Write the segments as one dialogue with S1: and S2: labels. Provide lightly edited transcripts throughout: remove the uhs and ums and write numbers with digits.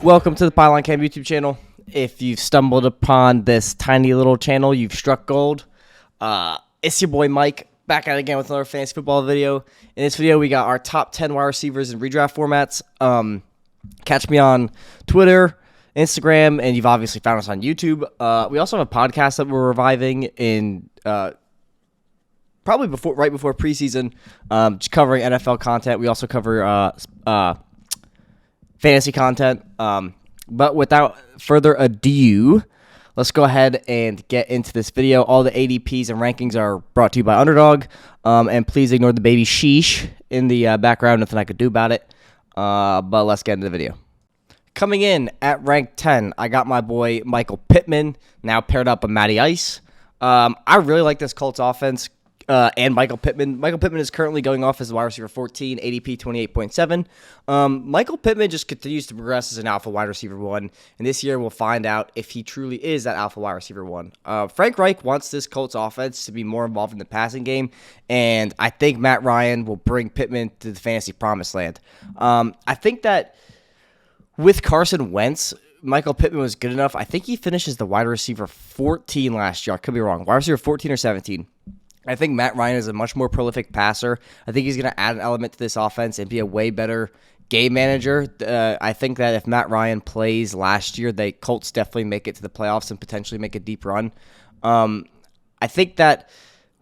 S1: Welcome to the Pylon Cam YouTube channel. If you've stumbled upon this tiny little channel, you've struck gold. It's your boy Mike, back at it again with another fantasy football video. In this video, we got our top 10 wide receivers in redraft formats. Catch me on Twitter, Instagram, and you've obviously found us on YouTube. We also have a podcast that we're reviving in probably right before preseason, just covering NFL content. We also cover fantasy content. But without further ado, let's go ahead and get into this video. All the ADPs and rankings are brought to you by Underdog. And please ignore the baby sheesh in the background. Nothing I could do about it. But let's get into the video. Coming in at rank 10, I got my boy Michael Pittman, now paired up with Matty Ice. I really like this Colts offense. And Michael Pittman. Michael Pittman is currently going off as a wide receiver 14, ADP 28.7. Michael Pittman just continues to progress as an alpha wide receiver 1, and this year we'll find out if he truly is that alpha wide receiver 1. Frank Reich wants this Colts offense to be more involved in the passing game, and I think Matt Ryan will bring Pittman to the fantasy promised land. I think that with Carson Wentz, Michael Pittman was good enough. I think he finishes the wide receiver 14 last year. I could be wrong. Wide receiver 14 or 17. I think Matt Ryan is a much more prolific passer. I think he's going to add an element to this offense and be a way better game manager. I think that if Matt Ryan plays last year, the Colts definitely make it to the playoffs and potentially make a deep run. I think that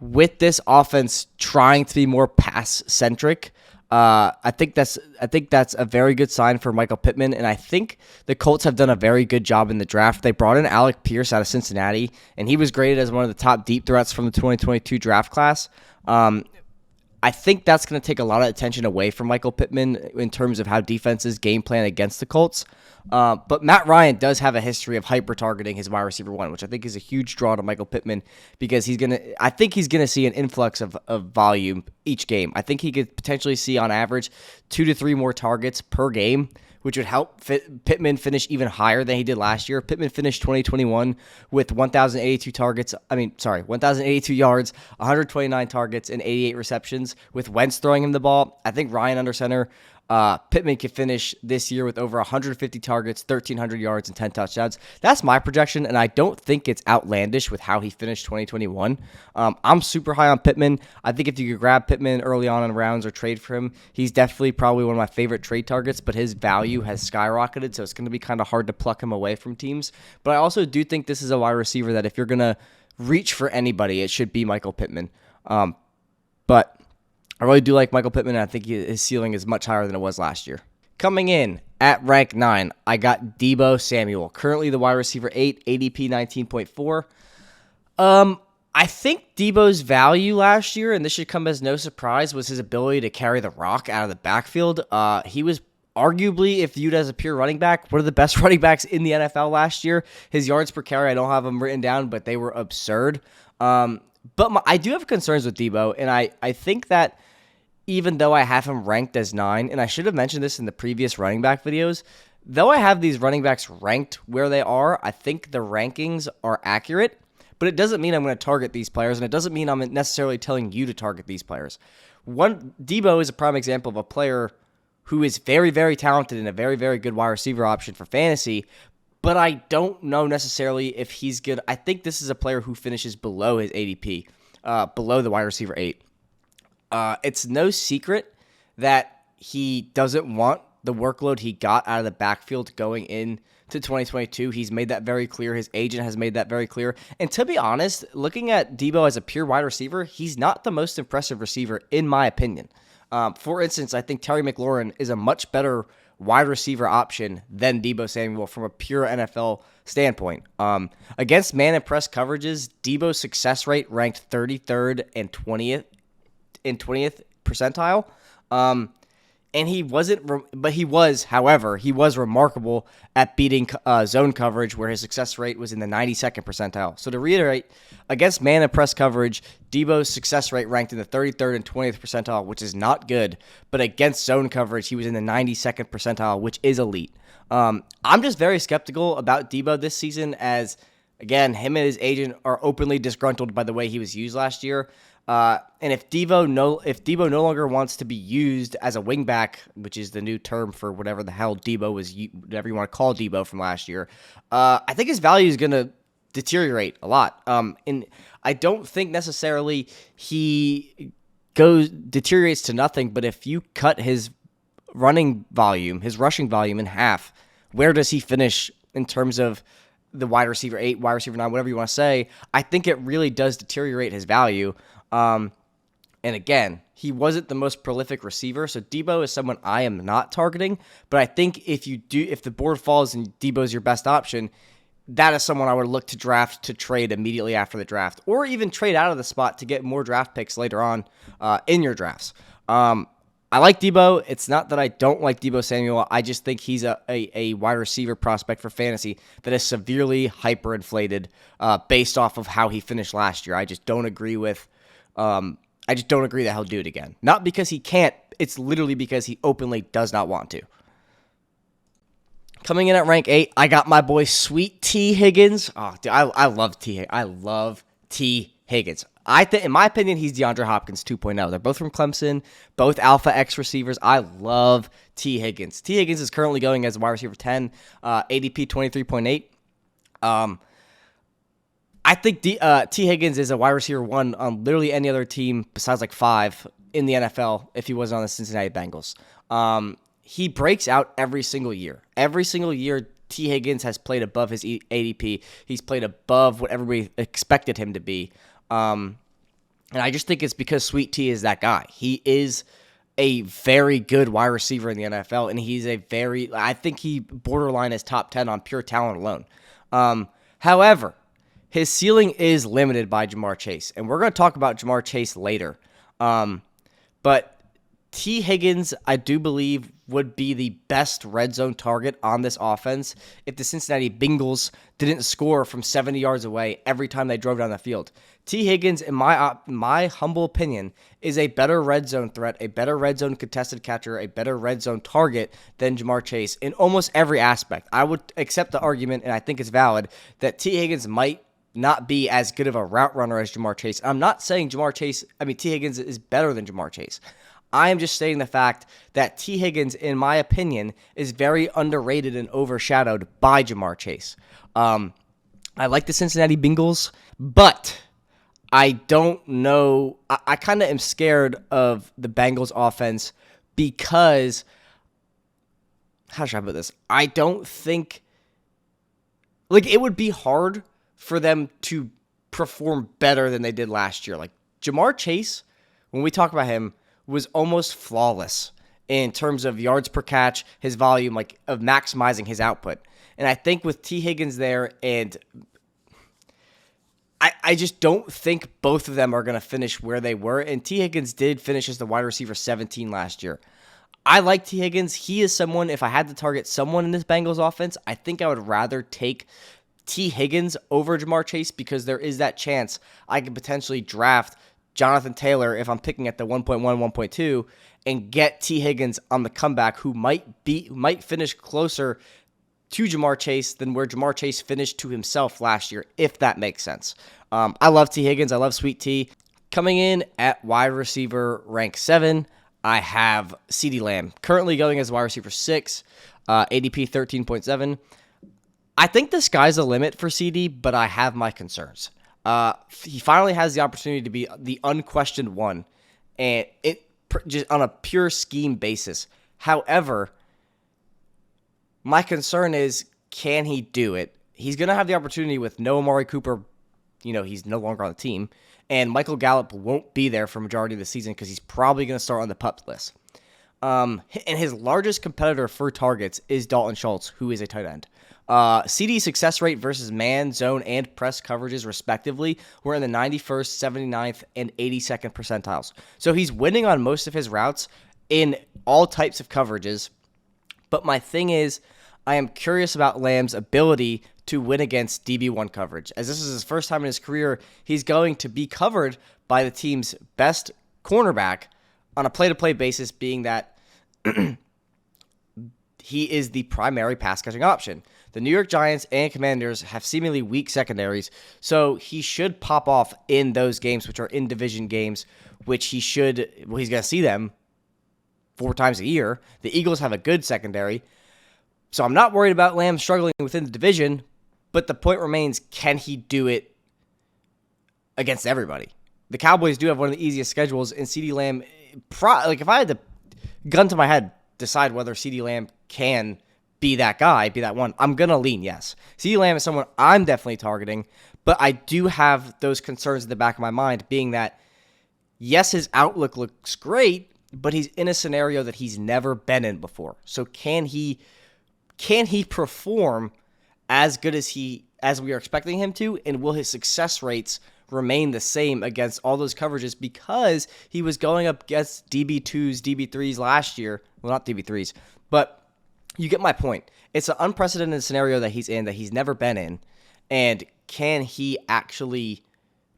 S1: with this offense trying to be more pass-centric, I think that's a very good sign for Michael Pittman, and I think the Colts have done a very good job in the draft. They brought in Alec Pierce out of Cincinnati, and he was graded as one of the top deep threats from the 2022 draft class. I think that's going to take a lot of attention away from Michael Pittman in terms of how defenses game plan against the Colts. But Matt Ryan does have a history of hyper-targeting his wide receiver 1, which I think is a huge draw to Michael Pittman because I think he's going to see an influx of volume each game. I think he could potentially see on average 2 to 3 more targets per game, which would help Pittman finish even higher than he did last year. Pittman finished 2021 with 1,082 yards, 129 targets, and 88 receptions with Wentz throwing him the ball. I think Ryan under center, Pittman could finish this year with over 150 targets, 1,300 yards, and 10 touchdowns. That's my projection, and I don't think it's outlandish with how he finished 2021. I'm super high on Pittman. I think if you could grab Pittman early on in rounds or trade for him, he's definitely probably one of my favorite trade targets, but his value has skyrocketed, so it's going to be kind of hard to pluck him away from teams. But I also do think this is a wide receiver that if you're going to reach for anybody, it should be Michael Pittman. But I really do like Michael Pittman, and I think his ceiling is much higher than it was last year. Coming in at rank 9, I got Deebo Samuel, currently the wide receiver 8, ADP 19.4. I think Deebo's value last year, and this should come as no surprise, was his ability to carry the rock out of the backfield. He was arguably, if viewed as a pure running back, one of the best running backs in the NFL last year. His yards per carry, I don't have them written down, but they were absurd. But I do have concerns with Deebo, and I think that even though I have him ranked as 9, and I should have mentioned this in the previous running back videos, though I have these running backs ranked where they are, I think the rankings are accurate, but it doesn't mean I'm going to target these players, and it doesn't mean I'm necessarily telling you to target these players. Deebo is a prime example of a player who is very, very talented and a very, very good wide receiver option for fantasy, but I don't know necessarily if he's good. I think this is a player who finishes below his ADP, below the wide receiver 8. It's no secret that he doesn't want the workload he got out of the backfield going into 2022. He's made that very clear. His agent has made that very clear. And to be honest, looking at Deebo as a pure wide receiver, he's not the most impressive receiver, in my opinion. For instance, I think Terry McLaurin is a much better wide receiver option than Deebo Samuel from a pure NFL standpoint. Against man and press coverages, Deebo's success rate ranked 33rd and 20th percentile. And he wasn't, but he was remarkable at beating zone coverage where his success rate was in the 92nd percentile. So to reiterate, against man and press coverage, Deebo's success rate ranked in the 33rd and 20th percentile, which is not good. But against zone coverage, he was in the 92nd percentile, which is elite. I'm just very skeptical about Deebo this season as Again, him and his agent are openly disgruntled by the way he was used last year. And if Deebo no longer wants to be used as a wingback, which is the new term for whatever the hell Deebo was, whatever you want to call Deebo from last year, I think his value is going to deteriorate a lot. And I don't think necessarily he deteriorates to nothing, but if you cut his rushing volume in half, where does he finish in terms of the wide receiver 8, wide receiver 9, whatever you want to say? I think it really does deteriorate his value. And again, he wasn't the most prolific receiver, so Deebo is someone I am not targeting. But I think if the board falls and Deebo's your best option, that is someone I would look to draft to trade immediately after the draft, or even trade out of the spot to get more draft picks later on in your drafts. I like Deebo. It's not that I don't like Deebo Samuel. I just think he's a wide receiver prospect for fantasy that is severely hyperinflated based off of how he finished last year. I just don't agree with. I just don't agree that he'll do it again. Not because he can't. It's literally because he openly does not want to. Coming in at rank 8, I got my boy Sweet T Higgins. Oh, dude, I love T. I love T Higgins. I think, in my opinion, he's DeAndre Hopkins 2.0. They're both from Clemson, both Alpha X receivers. I love T Higgins. T Higgins is currently going as wide receiver 10, ADP 23.8. I think T Higgins is a wide receiver 1 on literally any other team besides like 5 in the NFL if he wasn't on the Cincinnati Bengals. He breaks out every single year. Every single year, T Higgins has played above his ADP. He's played above what everybody expected him to be. And I just think it's because Sweet T is that guy. He is a very good wide receiver in the NFL, and he's I think he borderline is top 10 on pure talent alone. However, his ceiling is limited by JaMarr Chase, and we're going to talk about JaMarr Chase later. But T Higgins, I do believe, would be the best red zone target on this offense if the Cincinnati Bengals didn't score from 70 yards away every time they drove down the field. T Higgins, in my humble opinion, is a better red zone threat, a better red zone contested catcher, a better red zone target than JaMarr Chase in almost every aspect. I would accept the argument, and I think it's valid, that T Higgins might not be as good of a route runner as JaMarr Chase. I'm not saying T Higgins is better than JaMarr Chase. I am just stating the fact that T Higgins, in my opinion, is very underrated and overshadowed by JaMarr Chase. I like the Cincinnati Bengals, but I don't know. I kind of am scared of the Bengals offense because, how should I put this? I don't think, it would be hard for them to perform better than they did last year. Like, JaMarr Chase, when we talk about him, was almost flawless in terms of yards per catch, his volume, of maximizing his output. And I think with T Higgins there, and I just don't think both of them are going to finish where they were. And T Higgins did finish as the wide receiver 17 last year. I like T Higgins. He is someone, if I had to target someone in this Bengals offense, I think I would rather take T Higgins over JaMarr Chase because there is that chance I could potentially draft Jonathan Taylor if I'm picking at the 1.1, 1.2 and get T Higgins on the comeback who might finish closer to JaMarr Chase than where JaMarr Chase finished to himself last year, if that makes sense. I love T Higgins. I love Sweet T. Coming in at wide receiver rank 7, I have CeeDee Lamb, currently going as wide receiver 6, ADP 13.7. I think the sky's the limit for CD, but I have my concerns. He finally has the opportunity to be the unquestioned one, and it just on a pure scheme basis. However, my concern is, can he do it? He's going to have the opportunity with no Amari Cooper. He's no longer on the team, and Michael Gallup won't be there for majority of the season because he's probably going to start on the PUP list. And his largest competitor for targets is Dalton Schultz, who is a tight end. CD success rate versus man, zone, and press coverages, respectively, were in the 91st, 79th, and 82nd percentiles. So he's winning on most of his routes in all types of coverages. But my thing is, I am curious about Lamb's ability to win against DB1 coverage. As this is his first time in his career, he's going to be covered by the team's best cornerback on a play-to-play basis, being that he is the primary pass-catching option. The New York Giants and Commanders have seemingly weak secondaries, so he should pop off in those games, which are in division games, which he's going to see them 4 times a year. The Eagles have a good secondary, so I'm not worried about Lamb struggling within the division, but the point remains, can he do it against everybody? The Cowboys do have one of the easiest schedules, and CeeDee Lamb, if I had to, gun to my head, decide whether CeeDee Lamb can be that guy, be that one, I'm going to lean yes. CeeDee Lamb is someone I'm definitely targeting, but I do have those concerns in the back of my mind, being that, yes, his outlook looks great, but he's in a scenario that he's never been in before. So can he perform as good as we are expecting him to, and will his success rates remain the same against all those coverages, because he was going up against DB2s, DB3s last year. Well, not DB3s, but you get my point. It's an unprecedented scenario that he's in, that he's never been in, and can he actually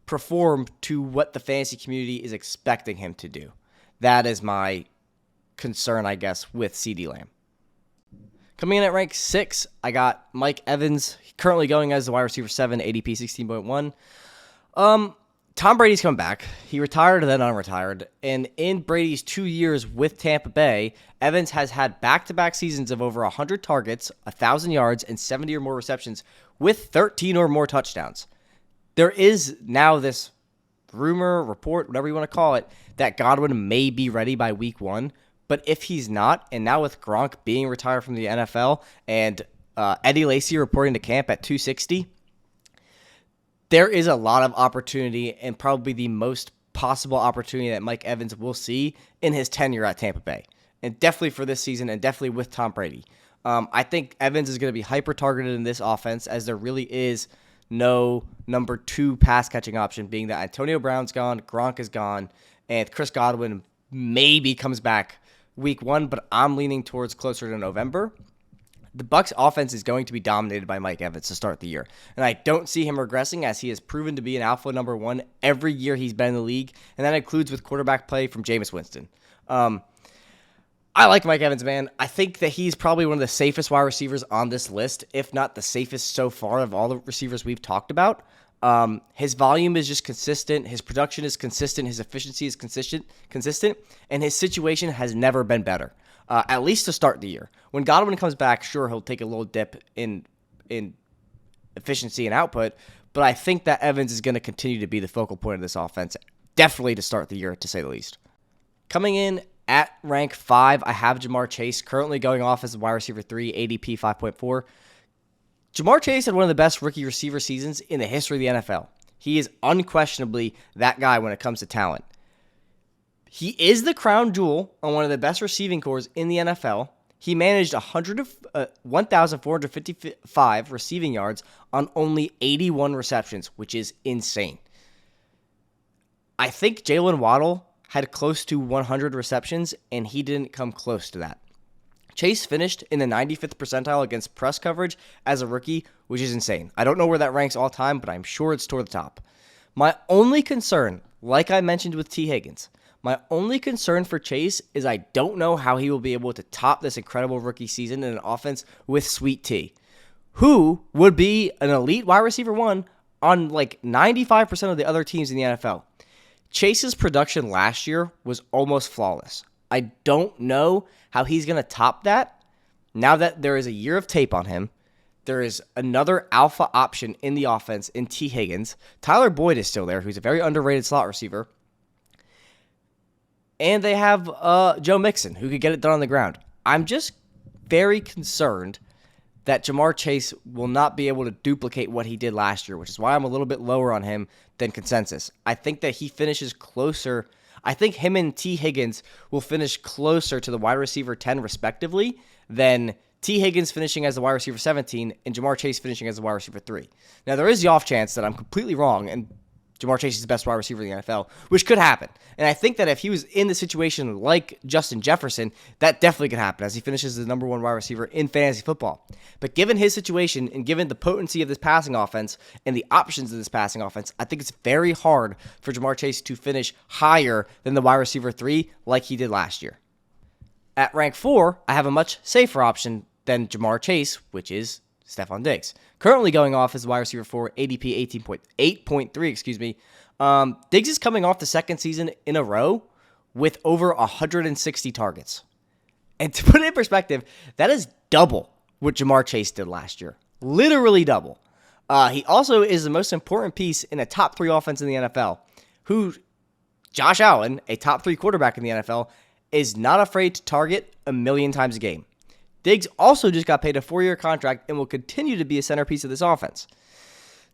S1: perform to what the fantasy community is expecting him to do? That is my concern, I guess, with CeeDee Lamb. Coming in at rank 6, I got Mike Evans, currently going as the wide receiver 7, ADP 16.1. Tom Brady's coming back. He retired and then unretired. And in Brady's 2 years with Tampa Bay, Evans has had back-to-back seasons of over 100 targets, 1,000 yards, and 70 or more receptions with 13 or more touchdowns. There is now this rumor, report, whatever you want to call it, that Godwin may be ready by week 1. But if he's not, and now with Gronk being retired from the NFL and Eddie Lacy reporting to camp at 260, there is a lot of opportunity, and probably the most possible opportunity that Mike Evans will see in his tenure at Tampa Bay. And definitely for this season, and definitely with Tom Brady. I think Evans is going to be hyper-targeted in this offense, as there really is no number 2 pass-catching option, being that Antonio Brown's gone, Gronk is gone, and Chris Godwin maybe comes back week 1, but I'm leaning towards closer to November. The Bucs offense is going to be dominated by Mike Evans to start the year. And I don't see him regressing, as he has proven to be an alpha number 1 every year he's been in the league. And that includes with quarterback play from Jameis Winston. I like Mike Evans, man. I think that he's probably one of the safest wide receivers on this list, if not the safest so far of all the receivers we've talked about. His volume is just consistent. His production is consistent. His efficiency is consistent. And his situation has never been better. At least to start the year. When Godwin comes back, sure, he'll take a little dip in efficiency and output, but I think that Evans is going to continue to be the focal point of this offense, definitely to start the year, to say the least. Coming in at rank 5, I have JaMarr Chase, currently going off as a wide receiver 3, ADP 5.4. JaMarr Chase had one of the best rookie receiver seasons in the history of the NFL. He is unquestionably that guy when it comes to talent. He is the crown jewel on one of the best receiving corps in the NFL. He managed 1,455 receiving yards on only 81 receptions, which is insane. I think Jalen Waddle had close to 100 receptions, and he didn't come close to that. Chase finished in the 95th percentile against press coverage as a rookie, which is insane. I don't know where that ranks all time, but I'm sure it's toward the top. My only concern, like I mentioned with T. Higgins, my only concern for Chase is I don't know how he will be able to top this incredible rookie season in an offense with Sweet T, who would be an elite wide receiver 1 on like 95% of the other teams in the NFL. Chase's production last year was almost flawless. I don't know how he's going to top that. Now that there is a year of tape on him, there is another alpha option in the offense in T. Higgins. Tyler Boyd is still there, who's a very underrated slot receiver. And they have Joe Mixon, who could get it done on the ground. I'm just very concerned that JaMarr Chase will not be able to duplicate what he did last year, which is why I'm a little bit lower on him than consensus. I think that he finishes closer. I think him and T. Higgins will finish closer to the wide receiver 10 respectively than T. Higgins finishing as the wide receiver 17 and JaMarr Chase finishing as the wide receiver 3. Now, there is the off chance that I'm completely wrong and JaMarr Chase is the best wide receiver in the NFL, which could happen. And I think that if he was in the situation like Justin Jefferson, that definitely could happen as he finishes the number 1 wide receiver in fantasy football. But given his situation and given the potency of this passing offense and the options of this passing offense, I think it's very hard for JaMarr Chase to finish higher than the wide receiver 3 like he did last year. At rank 4, I have a much safer option than JaMarr Chase, which is Stefon Diggs. Currently going off as wide receiver 4, ADP 8.3, excuse me. Diggs is coming off the second season in a row with over 160 targets. And to put it in perspective, that is double what JaMarr Chase did last year. Literally double. He also is the most important piece in a top 3 offense in the NFL, who Josh Allen, a top 3 quarterback in the NFL, is not afraid to target a million times a game. Diggs also just got paid a 4-year contract and will continue to be a centerpiece of this offense.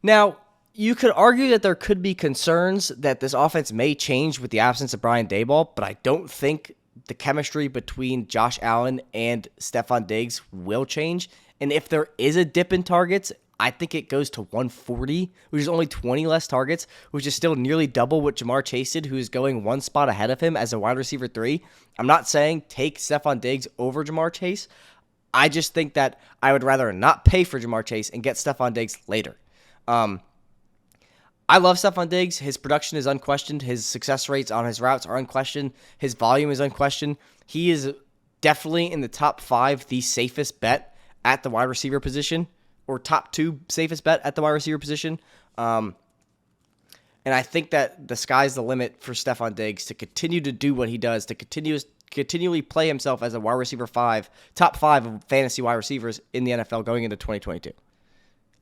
S1: Now, you could argue that there could be concerns that this offense may change with the absence of Brian Daboll, but I don't think the chemistry between Josh Allen and Stefon Diggs will change. And if there is a dip in targets, I think it goes to 140, which is only 20 less targets, which is still nearly double what JaMarr Chase did, who is going one spot ahead of him as a wide receiver 3. I'm not saying take Stefon Diggs over JaMarr Chase. I just think that I would rather not pay for JaMarr Chase and get Stefon Diggs later. I love Stefon Diggs. His production is unquestioned. His success rates on his routes are unquestioned. His volume is unquestioned. He is definitely in the top 5, the safest bet at the wide receiver position, or top 2 safest bet at the wide receiver position. And I think that the sky's the limit for Stefon Diggs to continue to do what he does, to continually play himself as a wide receiver 5, top 5 of fantasy wide receivers in the NFL going into 2022.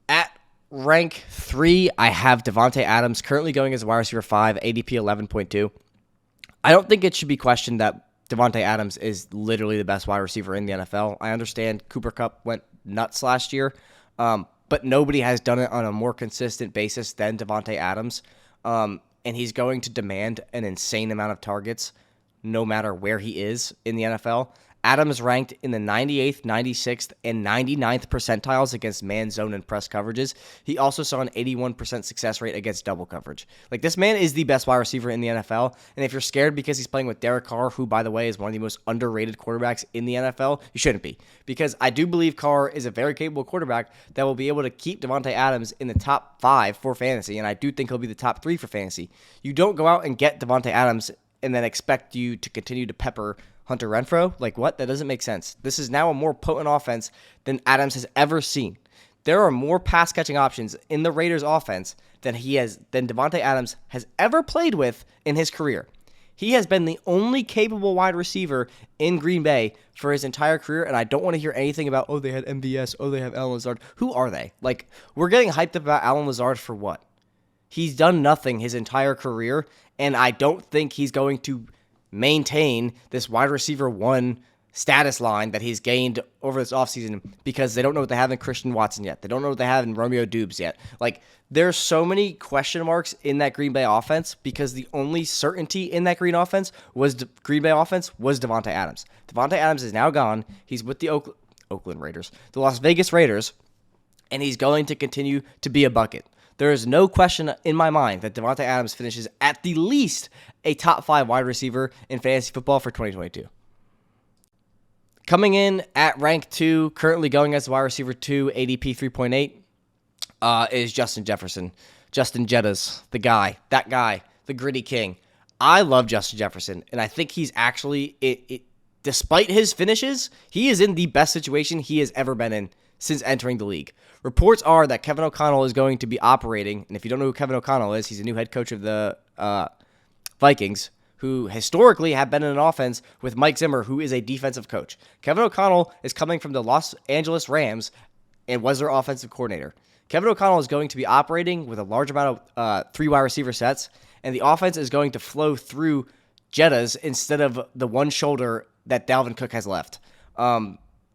S1: At rank 3, I have Davante Adams, currently going as a wide receiver 5, ADP 11.2. I don't think it should be questioned that Davante Adams is literally the best wide receiver in the NFL. I understand Cooper Kupp went nuts last year, but nobody has done it on a more consistent basis than Davante Adams, and he's going to demand an insane amount of targets no matter where he is in the NFL. Adams ranked in the 98th, 96th, and 99th percentiles against man, zone, and press coverages. He also saw an 81% success rate against double coverage. Like, this man is the best wide receiver in the NFL, and if you're scared because he's playing with Derek Carr, who, by the way, is one of the most underrated quarterbacks in the NFL, you shouldn't be, because I do believe Carr is a very capable quarterback that will be able to keep Davante Adams in the top 5 for fantasy, and I do think he'll be the top 3 for fantasy. You don't go out and get Davante Adams and then expect you to continue to pepper Hunter Renfrow? Like, what? That doesn't make sense. This is now a more potent offense than Adams has ever seen. There are more pass-catching options in the Raiders' offense than Davante Adams has ever played with in his career. He has been the only capable wide receiver in Green Bay for his entire career, and I don't want to hear anything about, oh, they had MVS, oh, they have Allen Lazard. Who are they? Like, we're getting hyped about Allen Lazard for what? He's done nothing his entire career, and I don't think he's going to maintain this wide receiver 1 status line that he's gained over this offseason because they don't know what they have in Christian Watson yet. They don't know what they have in Romeo Doubs yet. Like, there's so many question marks in that Green Bay offense because the only certainty in that Green Bay offense was Davante Adams. Davante Adams is now gone. He's with the Oakland Raiders, the Las Vegas Raiders, and he's going to continue to be a bucket. There is no question in my mind that Davante Adams finishes at the least a top 5 wide receiver in fantasy football for 2022. Coming in at rank 2, currently going as wide receiver 2, ADP 3.8, is Justin Jefferson. Justin Jettas, that guy, the gritty king. I love Justin Jefferson, and I think he's actually, despite his finishes, he is in the best situation he has ever been in since entering the league. Reports are that Kevin O'Connell is going to be operating, and if you don't know who Kevin O'Connell is, he's a new head coach of the Vikings, who historically have been in an offense with Mike Zimmer, who is a defensive coach. Kevin O'Connell is coming from the Los Angeles Rams and was their offensive coordinator. Kevin O'Connell is going to be operating with a large amount of 3 wide receiver sets, and the offense is going to flow through Jettas instead of the one shoulder that Dalvin Cook has left.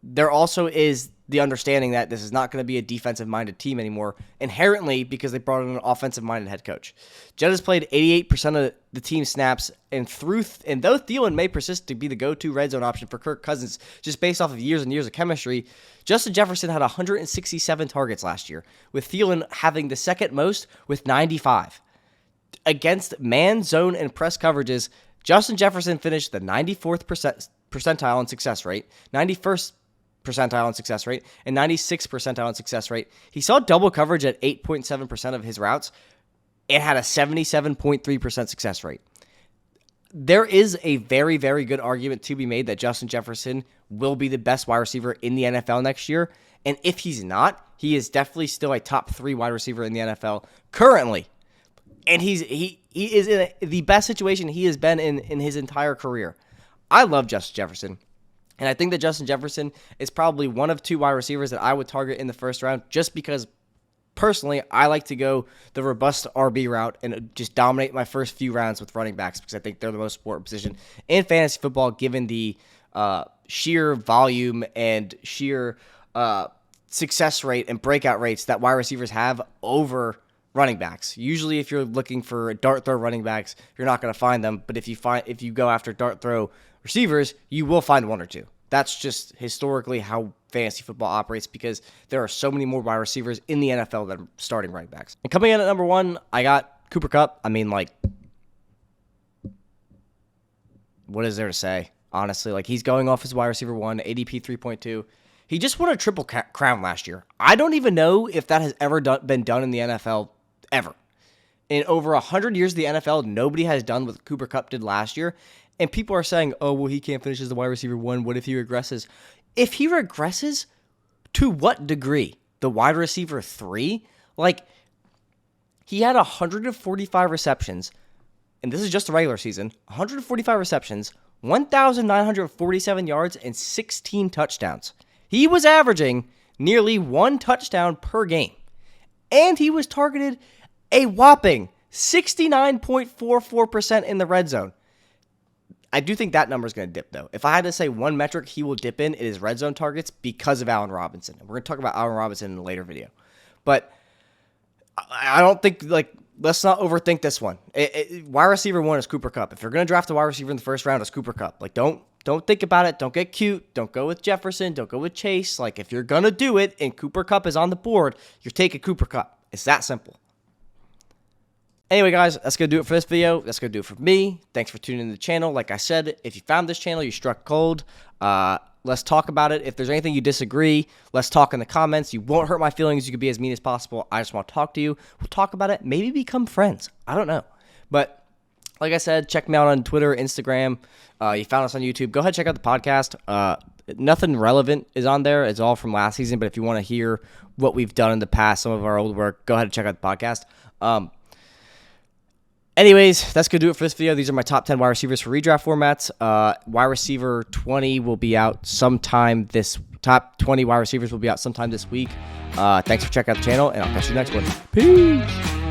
S1: There also is the understanding that this is not going to be a defensive-minded team anymore, inherently because they brought in an offensive-minded head coach. Jettas played 88% of the team snaps, and though Thielen may persist to be the go-to red zone option for Kirk Cousins, just based off of years and years of chemistry, Justin Jefferson had 167 targets last year, with Thielen having the second most with 95. Against man, zone, and press coverages, Justin Jefferson finished the 94th percentile in success rate, 91st percentile in success rate, and 96th percentile in success rate. He saw double coverage at 8.7% of his routes. It had a 77.3% success rate. there is a very, very good argument to be made that Justin Jefferson will be the best wide receiver in the NFL next year. And if he's not, he is definitely still a top 3 wide receiver in the NFL currently. And he is in the best situation he has been in his entire career. I love Justin Jefferson. And I think that Justin Jefferson is probably one of 2 wide receivers that I would target in the first round just because personally, I like to go the robust RB route and just dominate my first few rounds with running backs because I think they're the most important position in fantasy football given the sheer volume and sheer success rate and breakout rates that wide receivers have over running backs. Usually, if you're looking for dart throw running backs, you're not going to find them. But if you go after dart throw receivers, you will find 1 or 2. That's just historically how fantasy football operates because there are so many more wide receivers in the NFL than starting running backs. And coming in at number 1, I got Cooper Kupp. I mean, like, what is there to say? Honestly, like, he's going off as wide receiver 1, ADP 3.2. He just won a triple crown last year. I don't even know if that has ever been done in the NFL ever. In over 100 years of the NFL, nobody has done what Cooper Kupp did last year. And people are saying, oh, well, he can't finish as the wide receiver 1. What if he regresses? If he regresses, to what degree? The wide receiver 3? Like, he had 145 receptions, and this is just the regular season, 145 receptions, 1,947 yards, and 16 touchdowns. He was averaging nearly 1 touchdown per game. And he was targeted a whopping 69.44% in the red zone. I do think that number is going to dip, though. If I had to say one metric he will dip in, it is red zone targets because of Allen Robinson. We're going to talk about Allen Robinson in a later video. But I don't think, like, let's not overthink this one. Wide receiver 1 is Cooper Kupp. If you're going to draft a wide receiver in the first round, it's Cooper Kupp. Like, don't think about it. Don't get cute. Don't go with Jefferson. Don't go with Chase. Like, if you're going to do it and Cooper Kupp is on the board, you're taking Cooper Kupp. It's that simple. Anyway, guys, that's going to do it for this video. That's going to do it for me. Thanks for tuning in to the channel. Like I said, if you found this channel, you struck gold. Let's talk about it. If there's anything you disagree, let's talk in the comments. You won't hurt my feelings. You can be as mean as possible. I just want to talk to you. We'll talk about it. Maybe become friends. I don't know. But like I said, check me out on Twitter, Instagram. You found us on YouTube. Go ahead and check out the podcast. Nothing relevant is on there. It's all from last season. But if you want to hear what we've done in the past, some of our old work, go ahead and check out the podcast. Anyways, that's going to do it for this video. These are my top 10 wide receivers for redraft formats. Wide receiver 20 will be out sometime top 20 wide receivers will be out sometime this week. Thanks for checking out the channel, and I'll catch you next one. Peace.